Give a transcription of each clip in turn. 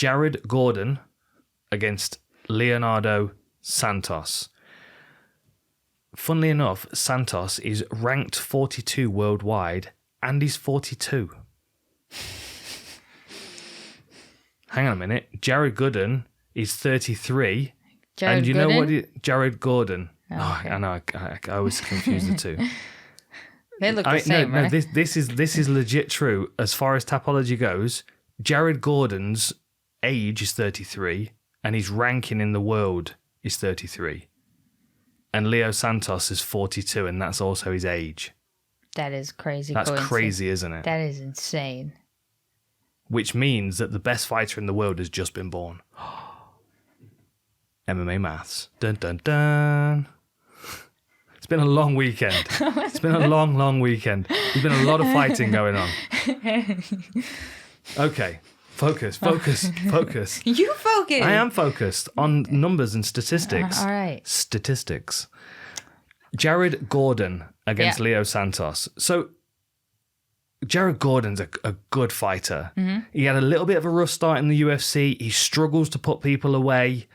Jared Gordon against Leonardo Santos. Funnily enough, Santos is ranked 42 worldwide, and he's 42. Hang on a minute. Jared Gordon is 33. And you know what? Jared Gordon. Oh, okay. I know. I always confuse the two. They look the same, right? No, this is legit true. As far as topology goes, Jared Gordon's age is 33, and his ranking in the world is 33. And Leo Santos is 42, and that's also his age. That is crazy. That's crazy, isn't it? That is insane. Which means that the best fighter in the world has just been born. MMA maths. Dun, dun, dun. It's been a long weekend. It's been a long, long weekend. There's been a lot of fighting going on. Okay. Focus. You focus. I am focused on numbers and statistics. All right. Statistics. Jared Gordon against Leo Santos. So, Jared Gordon's a good fighter. Mm-hmm. He had a little bit of a rough start in the UFC. He struggles to put people away.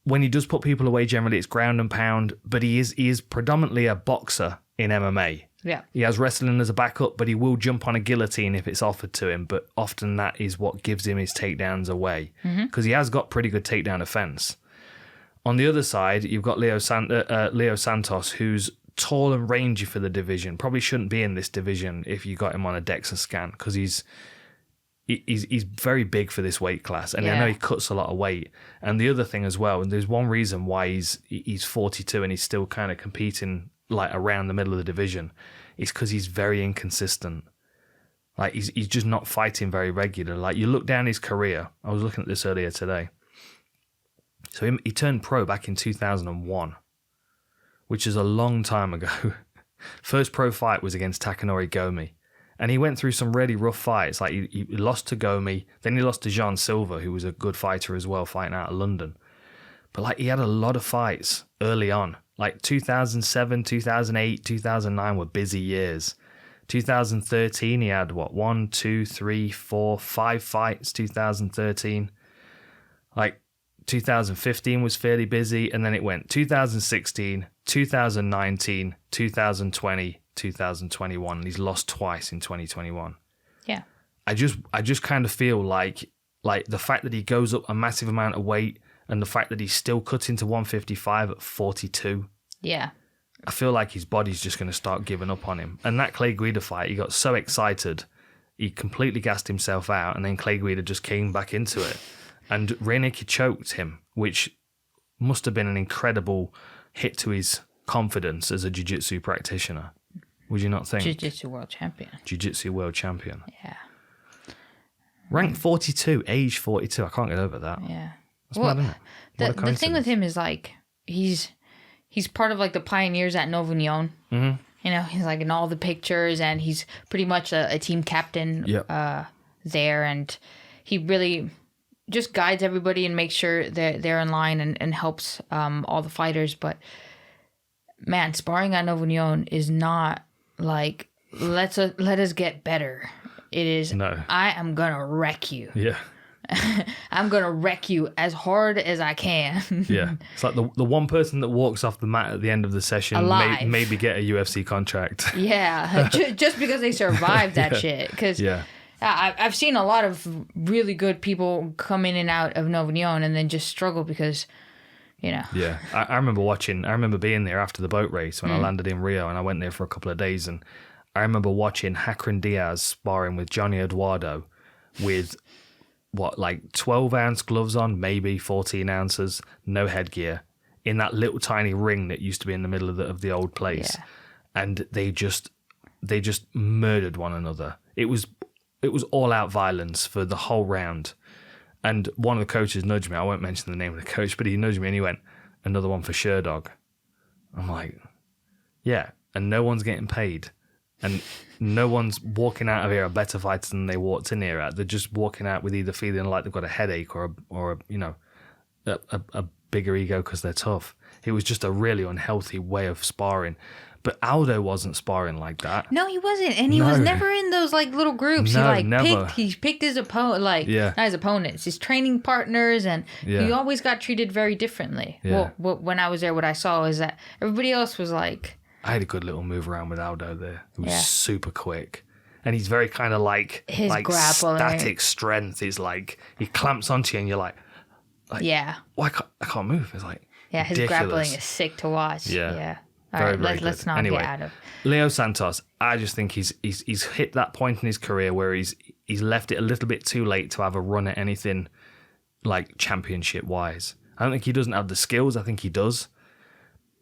When he does put people away, generally it's ground and pound, but he is predominantly a boxer in MMA. Yeah. He has wrestling as a backup, but he will jump on a guillotine if it's offered to him, but often that is what gives him his takedowns away, because he has got pretty good takedown defense. On the other side, you've got Leo Santos, who's tall and rangy for the division. Probably shouldn't be in this division if you got him on a DEXA scan, because he's very big for this weight class, and I know he cuts a lot of weight. And the other thing as well, and there's one reason why he's 42 and he's still kind of competing like around the middle of the division, is because he's very inconsistent. Like he's just not fighting very regular. Like you look down his career. I was looking at this earlier today. So he turned pro back in 2001, which is a long time ago. First pro fight was against Takanori Gomi. And he went through some really rough fights. Like he lost to Gomi, then he lost to Jean Silva, who was a good fighter as well, fighting out of London. But like he had a lot of fights early on. Like 2007, 2008, 2009 were busy years. 2013, he had 1, 2, 3, 4, 5 fights. 2013, like 2015 was fairly busy, and then it went 2016, 2019, 2020. 2021, and he's lost twice in 2021. Yeah. I just kind of feel like the fact that he goes up a massive amount of weight and the fact that he's still cutting to 155 at 42. Yeah. I feel like his body's just going to start giving up on him. And that Clay Guida fight, he got so excited, he completely gassed himself out, and then Clay Guida just came back into it. And Reineke choked him, which must have been an incredible hit to his confidence as a jiu-jitsu practitioner. Would you not think? Jiu-Jitsu world champion. Jiu-Jitsu world champion. Yeah. Ranked 42, age 42. I can't get over that. Yeah. That's mad, isn't it? The thing with him is like he's part of like the pioneers at Nova Union. Mm-hmm. You know, he's like in all the pictures, and he's pretty much a team captain there, and he really just guides everybody and makes sure they're in line and helps all the fighters. But man, sparring at Nova Union is not like let us get better. It is I am gonna wreck you. Yeah. I'm gonna wreck you as hard as I can. Yeah. It's like the one person that walks off the mat at the end of the session maybe get a UFC contract. Yeah. Just because they survived that shit. Because I've seen a lot of really good people come in and out of Nova Union and then just struggle because Yeah, I remember being there after the boat race when I landed in Rio, and I went there for a couple of days, and I remember watching Hakron Diaz sparring with Johnny Eduardo with 12-ounce gloves on, maybe 14 ounces, no headgear, in that little tiny ring that used to be in the middle of the old place. Yeah. And they just murdered one another. It was all out violence for the whole round. And one of the coaches nudged me. I won't mention the name of the coach, but he nudged me and he went, "Another one for Sherdog." I'm like, yeah. And no one's getting paid. And no one's walking out of here a better fighter than they walked in here at. They're just walking out with either feeling like they've got a headache or a bigger ego because they're tough. It was just a really unhealthy way of sparring. But Aldo wasn't sparring like that. No, he wasn't, and he was never in those like little groups. No, He picked his opponent, not his opponents, his training partners, and he always got treated very differently. Yeah. Well, when I was there, what I saw is that everybody else was like. I had a good little move around with Aldo there. It was super quick. And he's very kind of like grappling. Static strength is like he clamps onto you and you're like well, I can't move. It's like his ridiculous. grappling is sick to watch. Yeah. All very, right, let's not get out of Leo Santos. I just think he's hit that point in his career where he's left it a little bit too late to have a run at anything like championship wise. I don't think he doesn't have the skills. I think he does.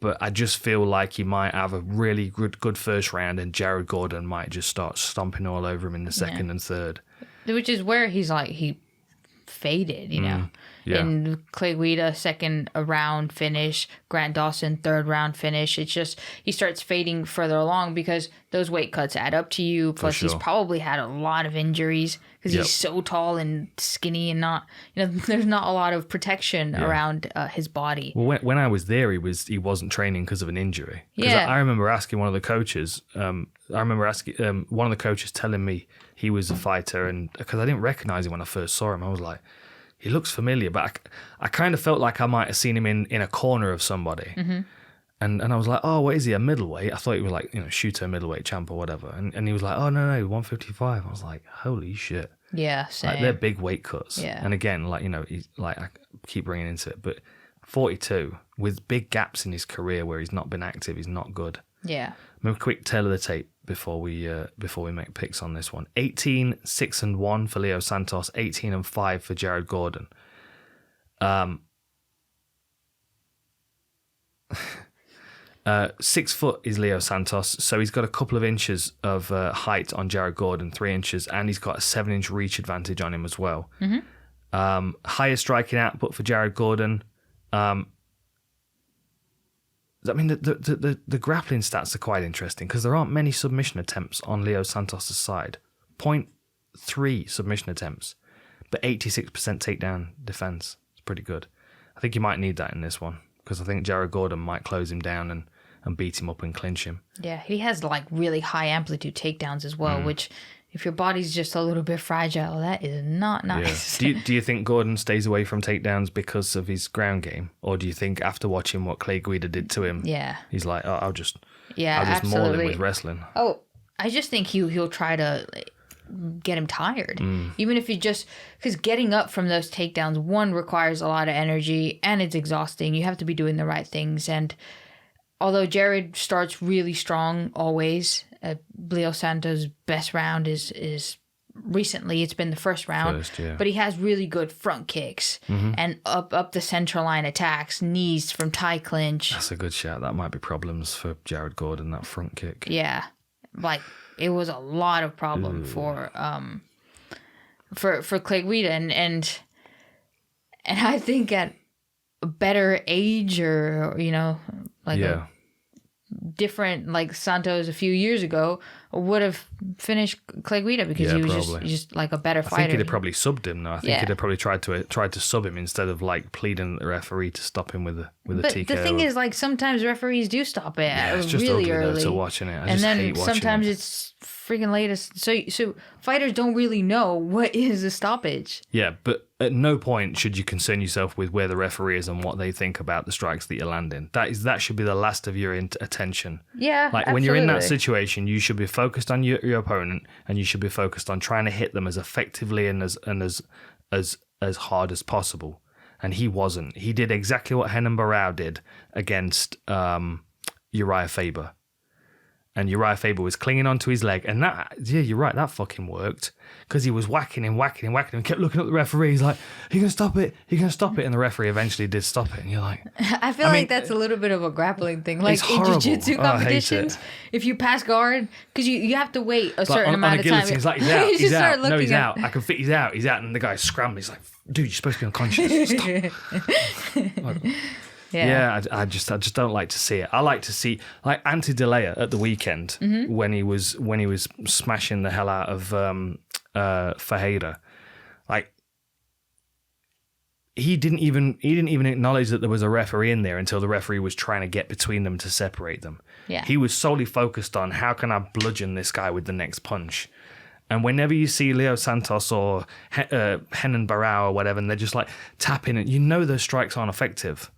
But I just feel like he might have a really good first round and Jared Gordon might just start stomping all over him in the second and third. Which is where he faded, you know. Yeah. In Clay Guida, second round finish, Grant Dawson, third round finish. It's just he starts fading further along because those weight cuts add up to you. Plus, he's probably had a lot of injuries because he's so tall and skinny and not, there's not a lot of protection around his body. Well, when I was there, he wasn't training because of an injury. I remember asking one of the coaches. One of the coaches telling me he was a fighter, and because I didn't recognize him when I first saw him, I was like, he looks familiar, but I kind of felt like I might have seen him in a corner of somebody. Mm-hmm. And I was like, oh, what is he, a middleweight? I thought he was like, shooter middleweight champ or whatever. And he was like, oh, no, 155. I was like, holy shit. Yeah, same. Like, they're big weight cuts. Yeah. And again, he's like, I keep bringing into it, but 42, with big gaps in his career where he's not been active, he's not good. Yeah. A quick tale of the tape before we make picks on this one. 18-6-1 for Leo Santos, 18-5 for Jared Gordon. 6 foot is Leo Santos, so he's got a couple of inches of height on Jared Gordon, 3 inches, and he's got a 7-inch reach advantage on him as well. Mm-hmm. Higher striking output for Jared Gordon. I mean, the grappling stats are quite interesting because there aren't many submission attempts on Leo Santos' side. 0.3 submission attempts, but 86% takedown defense. It's pretty good. I think you might need that in this one because I think Jared Gordon might close him down and beat him up and clinch him. Yeah, he has like really high amplitude takedowns as well, which if your body's just a little bit fragile, that is not nice. Yeah. Do you think Gordon stays away from takedowns because of his ground game? Or do you think after watching what Clay Guida did to him, he's like, oh, I'll just maul him with wrestling? Oh, I just think he'll try to get him tired. Even if because getting up from those takedowns, one, requires a lot of energy and it's exhausting. You have to be doing the right things. And although Jared starts really strong always, Leo Santos' best round is recently it's been the first round, but he has really good front kicks and up the center line attacks, knees from tie clinch. That's a good shout. That might be problems for Jared Gordon, that front kick. Yeah, like it was a lot of problem for Clay Guida, and I think at a better age or different, like Santos a few years ago would have finished Clay Guida because he was just like a better fighter. I think he'd have probably subbed him though. I think he'd have probably tried to sub him instead of like pleading at the referee to stop him with a TKO. The thing is, like, sometimes referees do stop it it's just really ugly early to watching it. and then sometimes it's freaking late. So fighters don't really know what is a stoppage. Yeah, but at no point should you concern yourself with where the referee is and what they think about the strikes that you're landing. That should be the last of your attention. Yeah, like when you're in that situation, you should be focused on your opponent and you should be focused on trying to hit them as effectively and as hard as possible. And he wasn't. He did exactly what Renan Barão did against Uriah Faber. And Uriah Faber was clinging onto his leg. And you're right, that fucking worked. Because he was whacking him, kept looking at the referee. He's like, he can stop it. And the referee eventually did stop it. And you're like... I feel like that's a little bit of a grappling thing. Like in jiu-jitsu competitions, if you pass guard, because you have to wait a certain amount of time. He's like, he's out. No, he's out. I can fit, he's out. And the guy's scrambling. He's like, dude, you're supposed to be unconscious. Stop. Yeah, I just don't like to see it. I like to see like Ante Delea at the weekend when he was smashing the hell out of Ferreira. Like he didn't even acknowledge that there was a referee in there until the referee was trying to get between them to separate them. Yeah. He was solely focused on how can I bludgeon this guy with the next punch. And whenever you see Leo Santos or Henan Barao or whatever, and they're just like tapping it, you know those strikes aren't effective.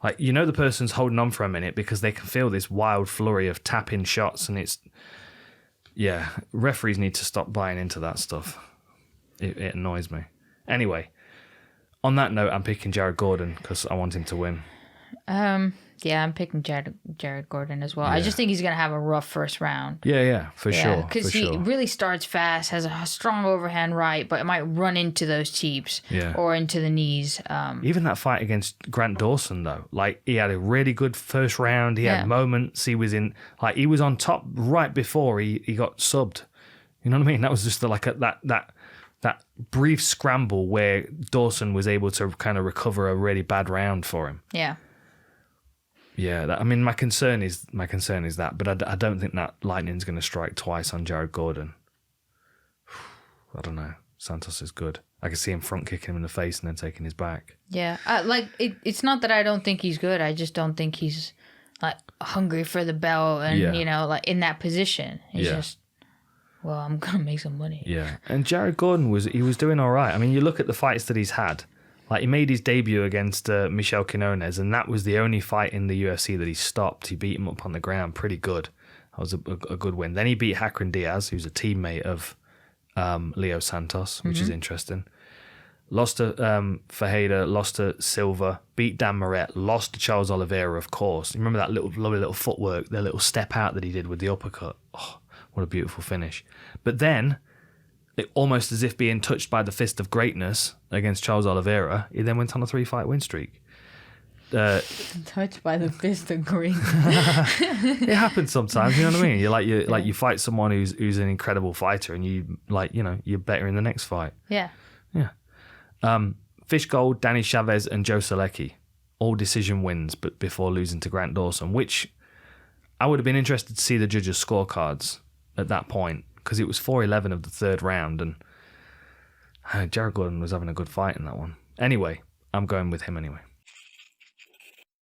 Like, you know the person's holding on for a minute because they can feel this wild flurry of tap-in shots, and it's... Yeah, referees need to stop buying into that stuff. It annoys me. Anyway, on that note, I'm picking Jared Gordon because I want him to win. Yeah, I'm picking Jared Gordon as well. Yeah. I just think he's going to have a rough first round. Yeah, for sure. Because he really starts fast, has a strong overhand right, but it might run into those teeps or into the knees. Even that fight against Grant Dawson, though, like he had a really good first round. He had moments. He was on top right before he got subbed. You know what I mean? That was just that brief scramble where Dawson was able to kind of recover a really bad round for him. Yeah. Yeah, my concern is that, but I don't think that lightning's going to strike twice on Jared Gordon. I don't know. Santos is good. I can see him front kicking him in the face and then taking his back. Yeah, it's not that I don't think he's good. I just don't think he's like hungry for the belt and like in that position. He's just, well, I'm gonna make some money. Yeah, and Jared Gordon was doing all right. I mean, you look at the fights that he's had. Like, he made his debut against Michel Quinones, and that was the only fight in the UFC that he stopped. He beat him up on the ground pretty good. That was a good win. Then he beat Hakron Diaz, who's a teammate of Leo Santos, which is interesting. Lost to Fajeda, lost to Silva, beat Dan Moret, lost to Charles Oliveira, of course. You remember that lovely little footwork, the little step out that he did with the uppercut? Oh, what a beautiful finish. But then... almost as if being touched by the fist of greatness against Charles Oliveira, he then went on a 3-fight win streak. Touched by the fist of greatness. It happens sometimes, you know what I mean? You fight someone who's an incredible fighter, and you're better in the next fight. Yeah. Fishgold, Danny Chavez, and Joe Solecki, all decision wins, but before losing to Grant Dawson, which I would have been interested to see the judges' scorecards at that point. Because it was 4-11 of the third round, and Jared Gordon was having a good fight in that one. Anyway, I'm going with him anyway.